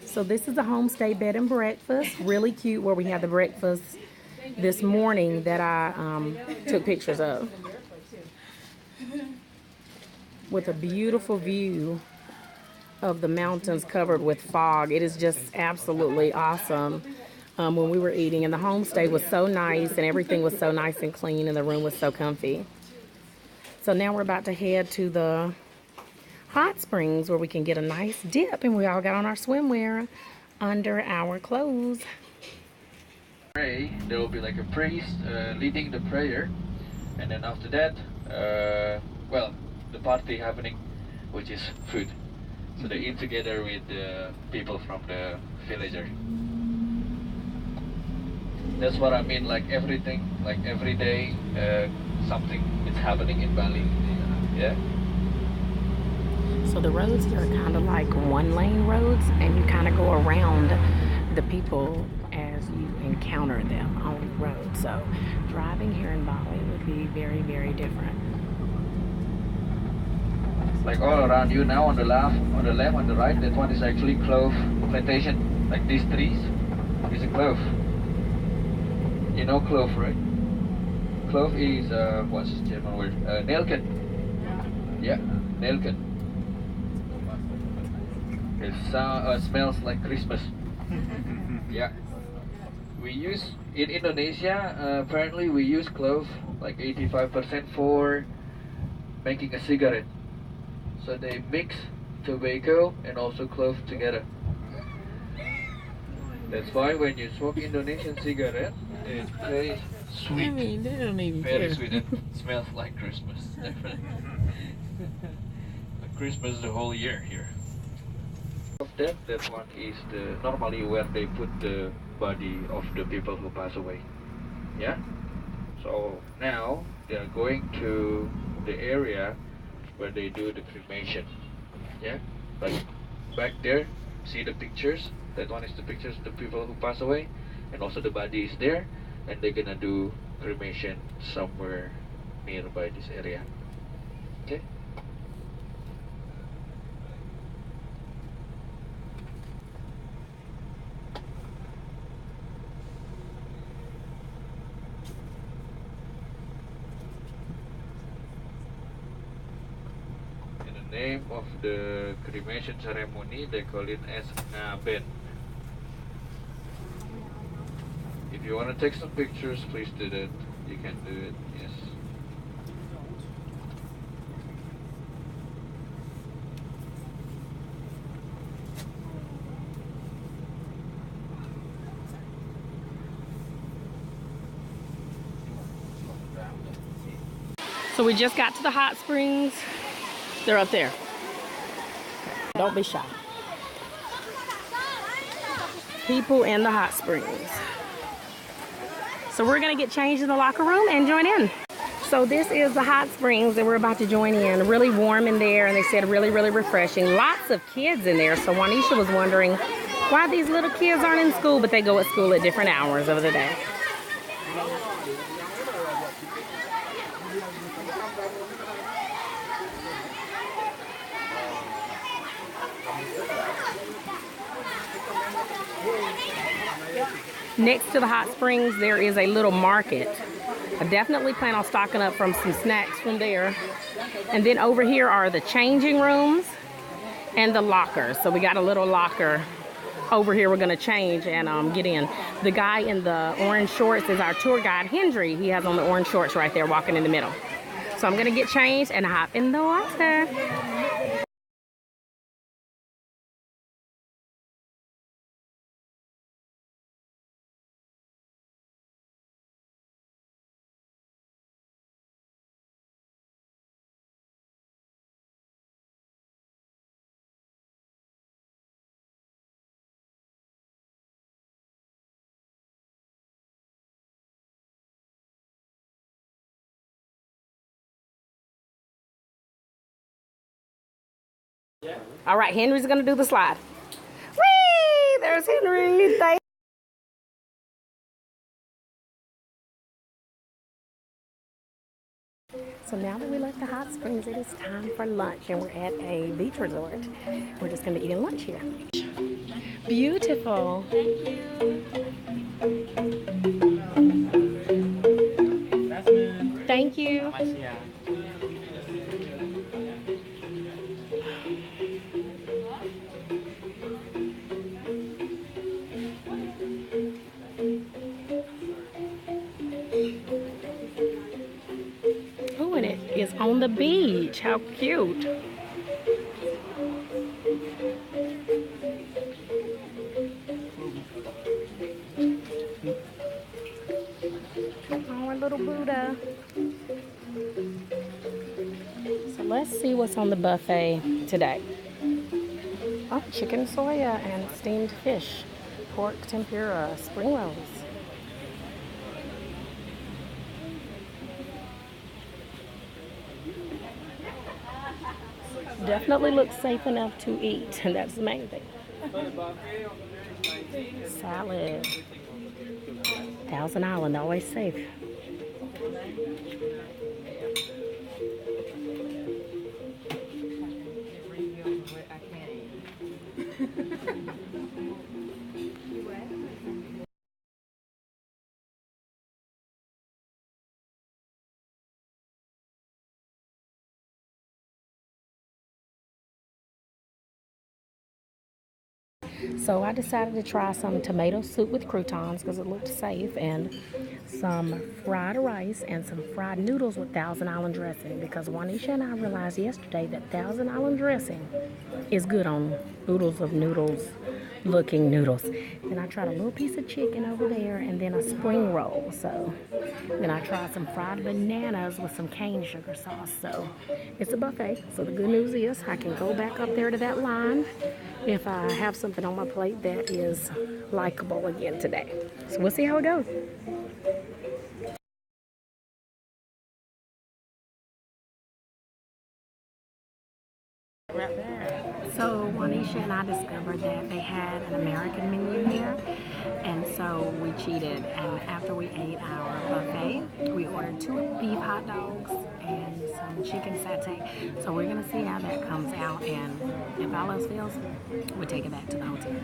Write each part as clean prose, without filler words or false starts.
So this is a homestay bed and breakfast, really cute, where we had the breakfast this morning that I took pictures of, with a beautiful view of the mountains covered with fog. It is just absolutely awesome. When we were eating, and the homestay was so nice, and everything was so nice and clean, and the room was so comfy. So now we're about to head to the hot springs where we can get a nice dip, and we all got on our swimwear under our clothes. Pray, there will be like a priest leading the prayer, and then after that, well, the party happening, which is food. So they eat together with the people from the villager. That's what I mean, like everything, like every day, something is happening in Bali. Yeah. So the roads here are kind of like one-lane roads, and you kind of go around the people as you encounter them on the road. So driving here in Bali would be very, very different. Like all around you now, on the left, on the right, that one is actually clove plantation. Like these trees is a clove. You know clove, right? Clove is what's the German word? Nelken. Yeah, Nelken. It smells like Christmas. Yeah. We use in Indonesia. Apparently, we use clove like 85% for making a cigarette. So they mix tobacco and also clove together. That's why when you smoke Indonesian cigarette, it's very sweet. I mean, they don't even Very care. sweet. It smells like Christmas, definitely. Christmas the whole year here. Of that one is the normally where they put the body of the people who pass away. Yeah. So now they are going to the area where they do the cremation. Yeah. Like back there, see the pictures. That one is the pictures of the people who pass away, and also the body is there, and they're gonna do cremation somewhere nearby this area. Okay. In the name of the cremation ceremony, they call it as ngaben. If you want to take some pictures, please do that. You can do it. Yes. So we just got to the hot springs. They're up there. Don't be shy. People in the hot springs. So we're gonna get changed in the locker room and join in. So this is the hot springs that we're about to join in. Really warm in there, and they said really, really refreshing. Lots of kids in there. So Juanisha was wondering why these little kids aren't in school, but they go at school at different hours of the day. Next to the hot springs, there is a little market. I definitely plan on stocking up from some snacks from there. And then over here are the changing rooms and the lockers. So we got a little locker over here we're gonna change and get in. The guy in the orange shorts is our tour guide, Hendry. He has on the orange shorts right there walking in the middle. So I'm gonna get changed and hop in the water. All right, Henry's gonna do the slide. Whee! There's Henry. So now that we left the hot springs, it is time for lunch, and we're at a beach resort. We're just gonna be eating lunch here. Beautiful. Thank you. Oh, and it is on the beach. How cute. Oh, our little Buddha. So let's see what's on the buffet today. Oh, chicken soya and steamed fish, pork tempura, spring rolls. Definitely looks safe enough to eat, and that's the main thing. Salad. Thousand Island, always safe. So I decided to try some tomato soup with croutons because it looked safe, and some fried rice and some fried noodles with Thousand Island dressing, because Juanisha and I realized yesterday that Thousand Island dressing is good on noodles looking noodles. Then I tried a little piece of chicken over there and then a spring roll. So then I tried some fried bananas with some cane sugar sauce. So it's a buffet. So the good news is I can go back up there to that line if I have something on my plate that is likable again today. So we'll see how it goes. So Juanisha and I discovered that they had an American menu here, and so we cheated. And after we ate our buffet, we ordered 2 beef hot dogs and some chicken satay. So we're gonna see how that comes out, and if all else fails, we'll take it back to the hotel.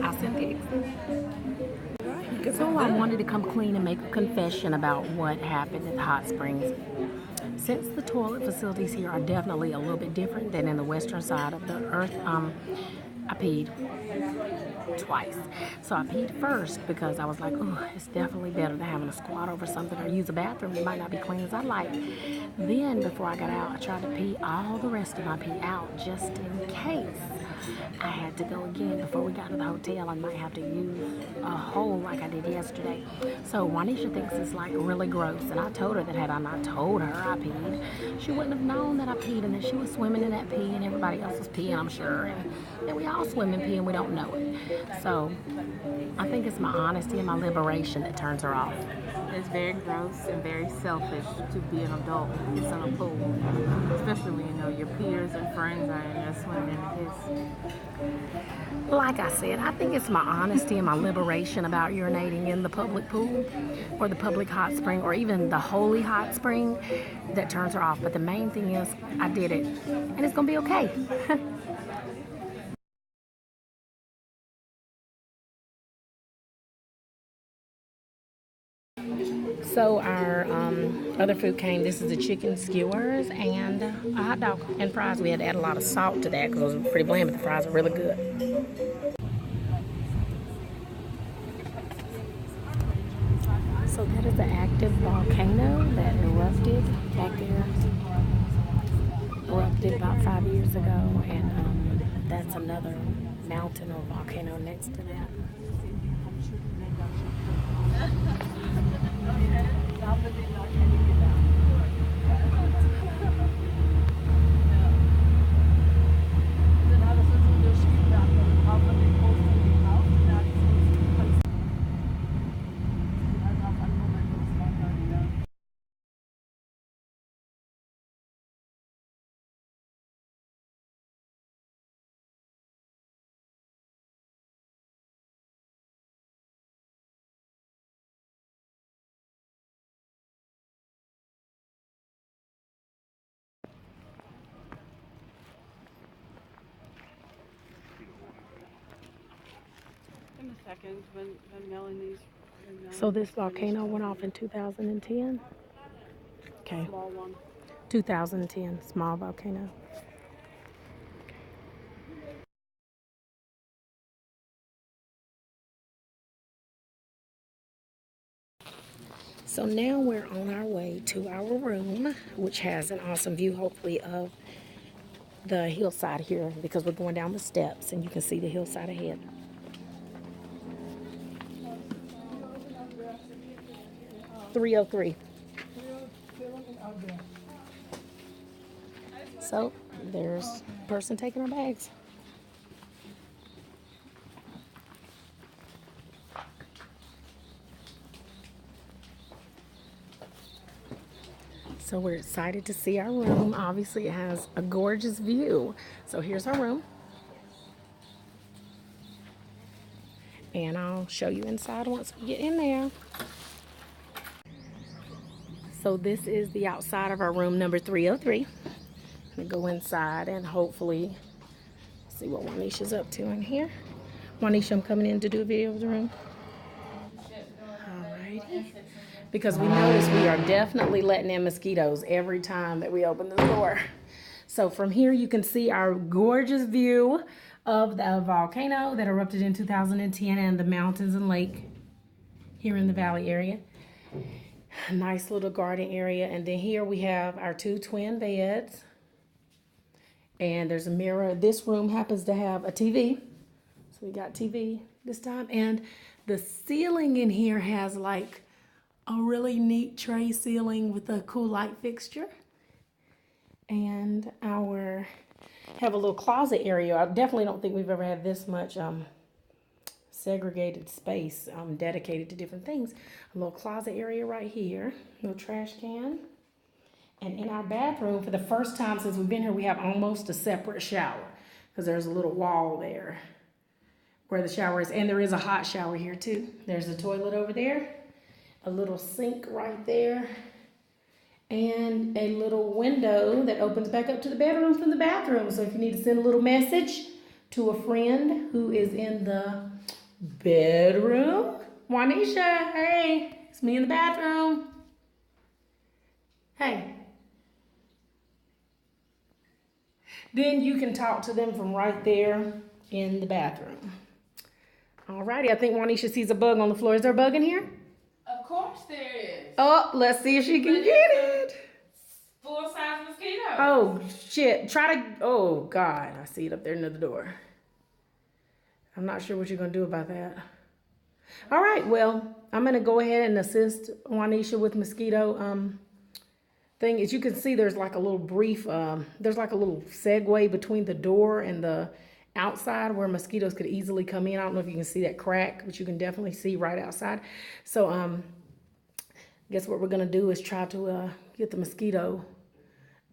I'll send pics. So I wanted to come clean and make a confession about what happened at the hot springs. Since the toilet facilities here are definitely a little bit different than in the western side of the earth, I peed twice. So I peed first because I was like, oh, it's definitely better than having to squat over something or use a bathroom that might not be clean as I like. Then before I got out, I tried to pee all the rest of my pee out just in case I had to go again before we got to the hotel. I might have to use a hole like I did yesterday. So Juanisha thinks it's like really gross, and I told her that had I not told her I peed, she wouldn't have known that I peed, and that she was swimming in that pee and everybody else was peeing, I'm sure, and that we all swim in pee and we don't know it. So I think it's my honesty and my liberation that turns her off. It's very gross and very selfish to be an adult and piss in a pool, especially when you know your peers and friends are in there swimming in the piss. Like I said, I think it's my honesty and my liberation about urinating in the public pool or the public hot spring or even the holy hot spring that turns her off. But the main thing is I did it, and it's gonna be okay. So our other food came. This is the chicken skewers and a hot dog and fries. We had to add a lot of salt to that because it was pretty bland, but the fries are really good. So that is the active volcano that erupted back there. Erupted about 5 years ago, and that's another mountain or volcano next to that. seconds when Melanie's. So this volcano went off in 2010? Okay. Small one. 2010, small volcano. So now we're on our way to our room, which has an awesome view, hopefully, of the hillside here, because we're going down the steps and you can see the hillside ahead. .303. So there's a person taking our bags. So we're excited to see our room. Obviously it has a gorgeous view. So here's our room. And I'll show you inside once we get in there. So this is the outside of our room, number 303. I'm gonna go inside and hopefully see what Juanisha's up to in here. Juanisha, I'm coming in to do a video of the room. Alrighty. Because we notice we are definitely letting in mosquitoes every time that we open the door. So from here you can see our gorgeous view of the volcano that erupted in 2010 and the mountains and lake here in the valley area. A nice little garden area. And then here we have our 2 twin beds. And there's a mirror. This room happens to have a TV. So we got TV this time. And the ceiling in here has like a really neat tray ceiling with a cool light fixture. And have a little closet area. I definitely don't think we've ever had this much segregated space dedicated to different things. A little closet area right here, a little trash can. And in our bathroom, for the first time since we've been here, we have almost a separate shower because there's a little wall there where the shower is. And there is a hot shower here too. There's a toilet over there, a little sink right there, and a little window that opens back up to the bedroom from the bathroom. So if you need to send a little message to a friend who is in the bedroom, Juanisha, hey, it's me in the bathroom. Hey. Then you can talk to them from right there in the bathroom. Alrighty, I think Juanisha sees a bug on the floor. Is there a bug in here? Of course there is. Oh, let's see if she can get it. Full-size mosquito. Oh, shit. Oh, God. I see it up there near the door. I'm not sure what you're going to do about that. All right, well, I'm going to go ahead and assist Juanisha with mosquito thing. As you can see, there's like a little brief, there's like a little segue between the door and the outside where mosquitoes could easily come in. I don't know if you can see that crack, but you can definitely see right outside. So I guess what we're going to do is try to get the mosquito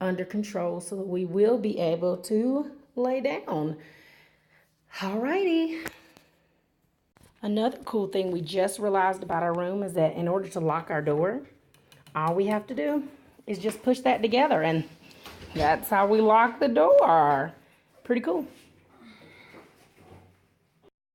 under control so that we will be able to lay down. Alrighty. Another cool thing we just realized about our room is that in order to lock our door, all we have to do is just push that together, and that's how we lock the door. Pretty cool.